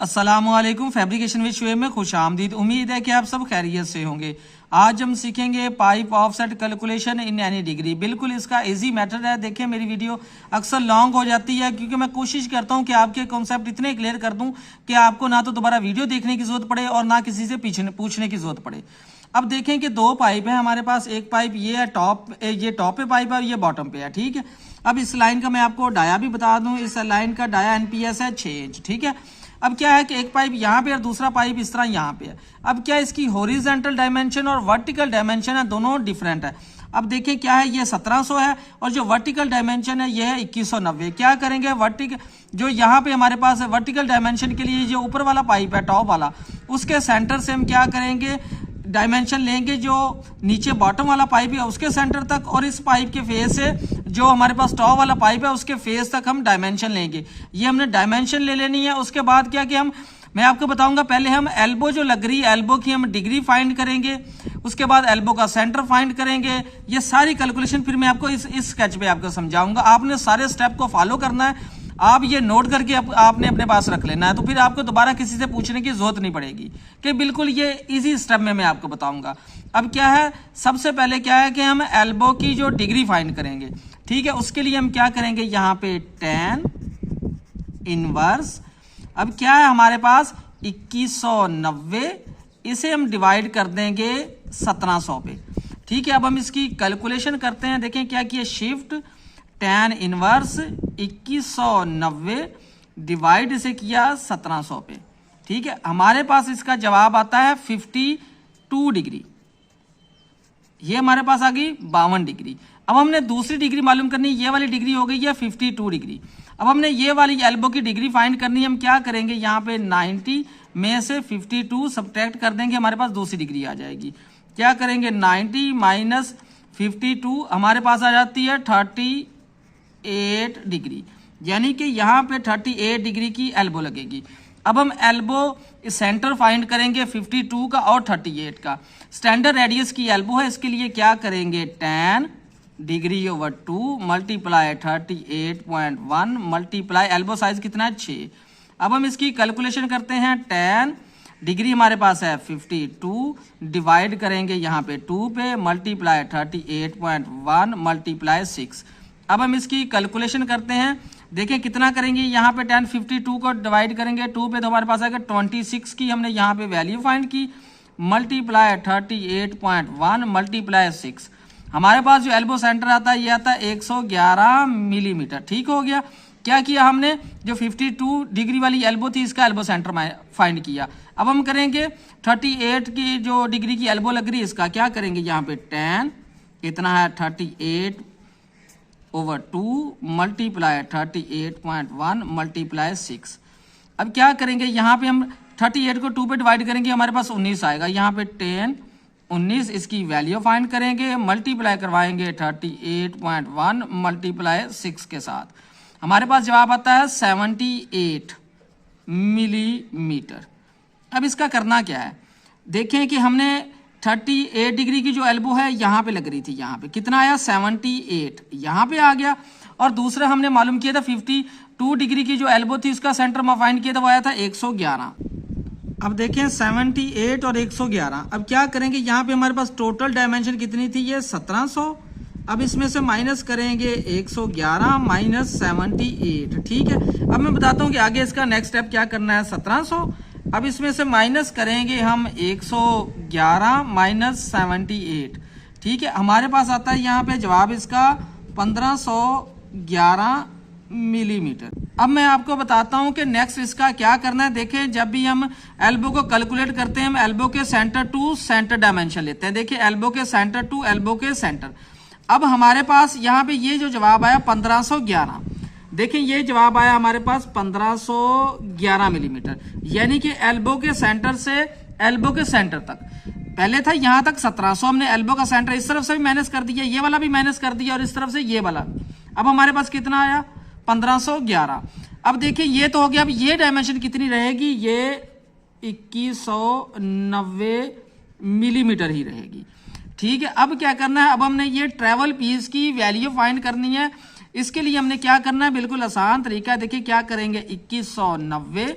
अस्सलामुअलैकुम। Fabrication with Shoaib में खुश आमदीद। उम्मीद है कि आप सब खैरियत से होंगे। आज हम सीखेंगे pipe offset calculation in any degree. बिल्कुल इसका इजी मेथड है। देखिए मेरी वीडियो अक्सर लॉन्ग हो जाती है क्योंकि मैं कोशिश करता हूं कि आपके कॉन्सेप्ट इतने क्लियर कर दूं कि आपको ना तो दोबारा वीडियो देखने की जरूरत पड़े और ना किसी से पूछने की जरूरत पड़े। अब देखें कि दो पाइप है हमारे पास। एक पाइप ये है ये टॉप पे पाइप है और ये बॉटम पे है। ठीक है, अब इस लाइन का मैं आपको डाया भी बता दूं। इस लाइन का डाया एनपीएस है 6 इंच। ठीक है, अब क्या है कि एक पाइप यहाँ पे और दूसरा पाइप इस तरह यहाँ पे है। अब क्या इसकी हॉरिजॉन्टल डायमेंशन और वर्टिकल डायमेंशन है, दोनों डिफरेंट है। अब देखें क्या है, ये 1700 है और जो वर्टिकल डायमेंशन है ये है 2190। क्या करेंगे, वर्टिकल जो यहाँ पे हमारे पास है वर्टिकल डायमेंशन के लिए जो ऊपर वाला पाइप है टॉप वाला, उसके सेंटर से हम क्या करेंगे, डायमेंशन लेंगे जो नीचे बॉटम वाला पाइप है उसके सेंटर तक, और इस पाइप के फेस से जो हमारे पास टॉप वाला पाइप है उसके फेस तक हम डायमेंशन लेंगे। ये हमने डायमेंशन ले लेनी है। उसके बाद क्या कि मैं आपको बताऊंगा, पहले हम एल्बो जो लग रही है एल्बो की हम डिग्री फाइंड करेंगे, उसके बाद एल्बो का सेंटर फाइंड करेंगे। ये सारी कैलकुलेशन फिर मैं आपको इस स्केच पे आपको समझाऊंगा। आपने सारे स्टेप को फॉलो करना है। आप ये नोट करके आपने अपने पास रख लेना है, तो फिर आपको दोबारा किसी से पूछने की जरूरत नहीं पड़ेगी कि बिल्कुल ये इजी स्टेप में मैं आपको बताऊंगा। अब क्या है, सबसे पहले क्या है कि हम एल्बो की जो डिग्री फाइंड करेंगे। ठीक है, उसके लिए हम क्या करेंगे, यहाँ पे tan इनवर्स, अब क्या है हमारे पास 2190, इसे हम डिवाइड कर देंगे 1700 पे। ठीक है, अब हम इसकी कैलकुलेशन करते हैं। देखें क्या किया, शिफ्ट tan इनवर्स 2190 डिवाइड इसे किया 1700 पे। ठीक है, हमारे पास इसका जवाब आता है 52 डिग्री। ये हमारे पास आ गई 52 डिग्री। अब हमने दूसरी डिग्री मालूम करनी, ये वाली डिग्री हो गई है 52 डिग्री। अब हमने ये वाली एल्बो की डिग्री फाइंड करनी है। हम क्या करेंगे, यहाँ पे 90 में से 52 सब्ट्रैक्ट कर देंगे, हमारे पास दूसरी डिग्री आ जाएगी। क्या करेंगे, 90 माइनस 52 हमारे पास आ जाती है 38 डिग्री, यानी कि यहाँ पे 38 डिग्री की एल्बो लगेगी। अब हम एल्बो सेंटर फाइंड करेंगे 52 का और 38 का। स्टैंडर्ड रेडियस की एल्बो है, इसके लिए क्या करेंगे, tan degree over 2 multiply 38.1 multiply elbow size कितना है 6। अब हम इसकी कैलकुलेशन करते हैं। tan डिग्री हमारे पास है 52 डिवाइड करेंगे यहाँ पे 2 पे मल्टीप्लाई 38.1 मल्टीप्लाई 6। अब हम इसकी कैलकुलेशन करते हैं। देखें कितना करेंगे, यहाँ पे tan 52 को डिवाइड करेंगे 2 पे तो हमारे पास आएगा 26 की हमने यहाँ पे वैल्यू फाइंड की, मल्टीप्लाई 38.1 मल्टीप्लाई 6। हमारे पास जो एल्बो सेंटर आता है ये आता है 111 मिलीमीटर। ठीक हो गया। क्या किया हमने, जो 52 डिग्री वाली एल्बो थी इसका एल्बो सेंटर फाइंड किया। अब हम करेंगे 38 की जो डिग्री की एल्बो लग रही है इसका क्या करेंगे, यहाँ पे tan कितना है 38 ओवर 2 मल्टीप्लाई 38.1 मल्टीप्लाई 6। अब क्या करेंगे, यहाँ पे हम 38 को 2 पे डिवाइड करेंगे, हमारे पास 19 आएगा। यहाँ पे 10 19 इसकी वैल्यू फाइंड करेंगे, मल्टीप्लाई करवाएंगे 38.1 मल्टीप्लाई 6 के साथ। हमारे पास जवाब आता है 78 मिलीमीटर। अब इसका करना क्या है, देखें कि हमने 38 डिग्री की जो एल्बो है यहाँ पे लग रही थी, यहाँ पे कितना आया 78 यहाँ पे आ गया। और दूसरा हमने मालूम किया था 52 डिग्री की जो एल्बो थी उसका सेंटर में फाइंड किया था, वो आया था 111। अब देखें 78 और 111। अब क्या करेंगे, यहाँ पे हमारे पास टोटल डायमेंशन कितनी थी, ये 1700। अब इसमें से माइनस करेंगे 111 माइनस 78। ठीक है, अब मैं बताता हूँ कि आगे इसका नेक्स्ट स्टेप क्या करना है। 1700, अब इसमें से माइनस करेंगे हम 111 माइनस 78। ठीक है, हमारे पास आता है यहाँ पे जवाब इसका 1511 मिलीमीटर। अब मैं आपको बताता हूँ कि नेक्स्ट इसका क्या करना है। देखें जब भी हम एल्बो को कैलकुलेट करते हैं हम एल्बो के सेंटर टू सेंटर डायमेंशन लेते हैं। देखिए एल्बो के सेंटर टू एल्बो के सेंटर। अब हमारे पास यहाँ पे ये जो जवाब आया 1511, देखें ये जवाब आया हमारे पास 1511 मिलीमीटर, यानी कि एल्बो के सेंटर से एल्बो के सेंटर तक। पहले था यहाँ तक 1700, हमने एल्बो का सेंटर इस तरफ से भी माइनस कर दिया, ये वाला भी माइनस कर दिया और इस तरफ से ये वाला। अब हमारे पास कितना आया 1511। अब देखिए ये तो हो गया। अब ये डायमेंशन कितनी रहेगी, ये 2190 मिलीमीटर ही रहेगी। ठीक है, अब क्या करना है, अब हमने ये ट्रेवल पीस की वैल्यू फाइंड करनी है। इसके लिए हमने क्या करना है, बिल्कुल आसान तरीका। देखिए क्या करेंगे, 2190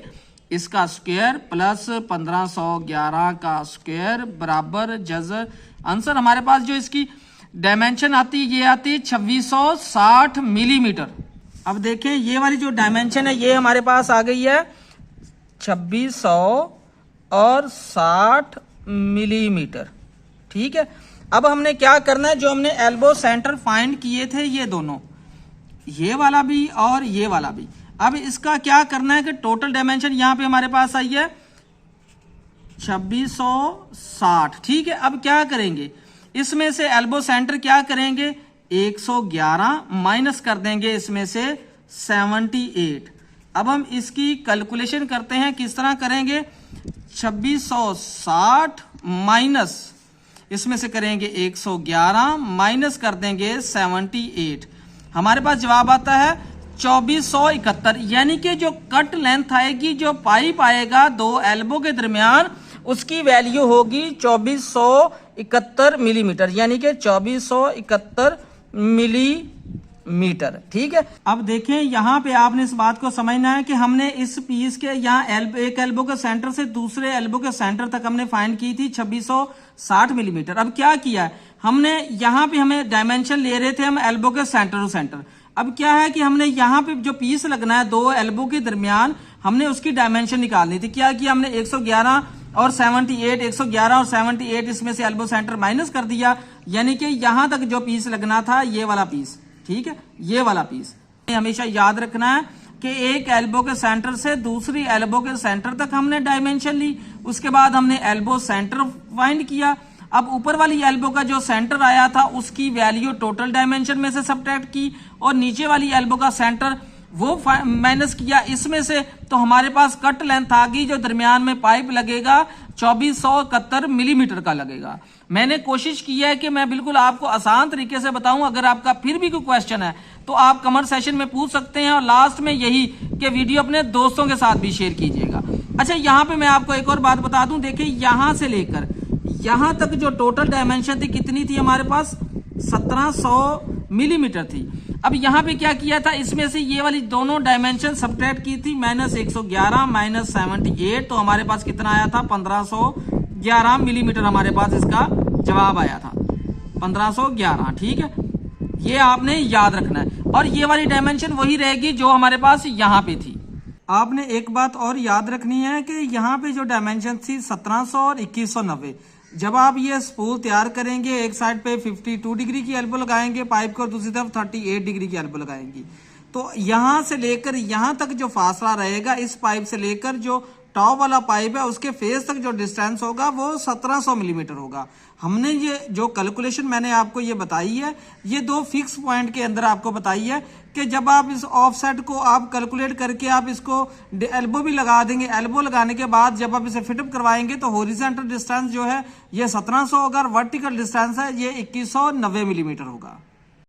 इसका स्क्वायर प्लस 1511 का स्क्वायर बराबर जजर आंसर हमारे पास जो इसकी डायमेंशन आती है ये आती है 2660 मिलीमीटर। अब देखें ये वाली जो डायमेंशन है ये हमारे पास आ गई है 2660 मिलीमीटर। ठीक है, अब हमने क्या करना है, जो हमने एल्बो सेंटर फाइंड किए थे ये दोनों, ये वाला भी और ये वाला भी, अब इसका क्या करना है कि टोटल डायमेंशन यहां पे हमारे पास आई है 2660। ठीक है, अब क्या करेंगे, इसमें से एल्बो सेंटर क्या करेंगे 111 माइनस कर देंगे इसमें से 78। अब हम इसकी कैलकुलेशन करते हैं, किस तरह करेंगे, 2660 माइनस इसमें से करेंगे 111 माइनस कर देंगे 78, हमारे पास जवाब आता है 2471। यानी कि जो कट लेंथ आएगी, जो पाइप आएगा दो एल्बो के दरमियान, उसकी वैल्यू होगी 2471 मिलीमीटर, यानी कि 2471 मिलीमीटर। ठीक है, अब देखें यहां पे आपने इस बात को समझना है कि हमने इस पीस के यहाँ एक एल्बो के सेंटर से दूसरे एल्बो के सेंटर तक हमने फाइंड की थी 2660 मिलीमीटर। अब क्या किया है हमने, यहां पे हमें डायमेंशन ले रहे थे हम एल्बो के सेंटर टू सेंटर। अब क्या है कि हमने यहाँ पे जो पीस लगना है दो एल्बो के दरमियान, हमने उसकी डायमेंशन निकालनी थी। क्या किया हमने 111 और 78, 111 और 78 इसमें से एल्बो सेंटर माइनस कर दिया, यानी कि यहां तक जो पीस लगना था ये वाला पीस। ठीक है, ये वाला पीस हमेशा याद रखना है कि एक एल्बो के सेंटर से दूसरी एल्बो के सेंटर तक हमने डायमेंशन ली, उसके बाद हमने एल्बो सेंटर फाइंड किया। अब ऊपर वाली एल्बो का जो सेंटर आया था उसकी वैल्यू टोटल डायमेंशन में से सब्ट्रैक्ट की, और नीचे वाली एल्बो का सेंटर वो माइनस किया इसमें से, तो हमारे पास कट लेंथ आ गई, जो दरमियान में पाइप लगेगा 2471 मिलीमीटर का लगेगा। मैंने कोशिश की है कि मैं बिल्कुल आपको आसान तरीके से बताऊं। अगर आपका फिर भी कोई क्वेश्चन है तो आप कमेंट सेशन में पूछ सकते हैं, और लास्ट में यही कि वीडियो अपने दोस्तों के साथ भी शेयर कीजिएगा। अच्छा, यहां पे मैं आपको एक और बात बता दूं, देखिए यहां से लेकर यहां तक जो टोटल डायमेंशन थी कितनी थी हमारे पास, 1700 मिलीमीटर थी। अब यहां पे क्या किया था, इसमें से ये वाली दोनों डायमेंशन सब्ट्रैक्ट की थी, -111 माइनस 78, तो हमारे पास कितना आया था 1511 मिलीमीटर, हमारे पास इसका जवाब आया था 1511। ठीक है, ये आपने याद रखना है, और ये वाली डायमेंशन वही रहेगी जो हमारे पास यहाँ पे थी। आपने एक बात और याद रखनी है कि यहाँ पे जो डायमेंशन थी 1700 और 2190, जब आप ये स्पूल तैयार करेंगे एक साइड पे 52 डिग्री की एल्बो लगाएंगे पाइप को, दूसरी तरफ 38 डिग्री की एल्बो लगाएंगी, तो यहां से लेकर यहां तक जो फासला रहेगा, इस पाइप से लेकर जो टॉप वाला पाइप है उसके फेस तक जो डिस्टेंस होगा वो 1700 मिलीमीटर होगा। हमने ये जो कैलकुलेशन मैंने आपको ये बताई है, ये दो फिक्स पॉइंट के अंदर आपको बताई है कि जब आप इस ऑफसेट को आप कैलकुलेट करके आप इसको एल्बो भी लगा देंगे, एल्बो लगाने के बाद जब आप इसे फिटअप करवाएंगे तो हॉरिजॉन्टल डिस्टेंस जो है ये 1700 होगा, और वर्टिकल डिस्टेंस है ये 2190 मिलीमीटर होगा।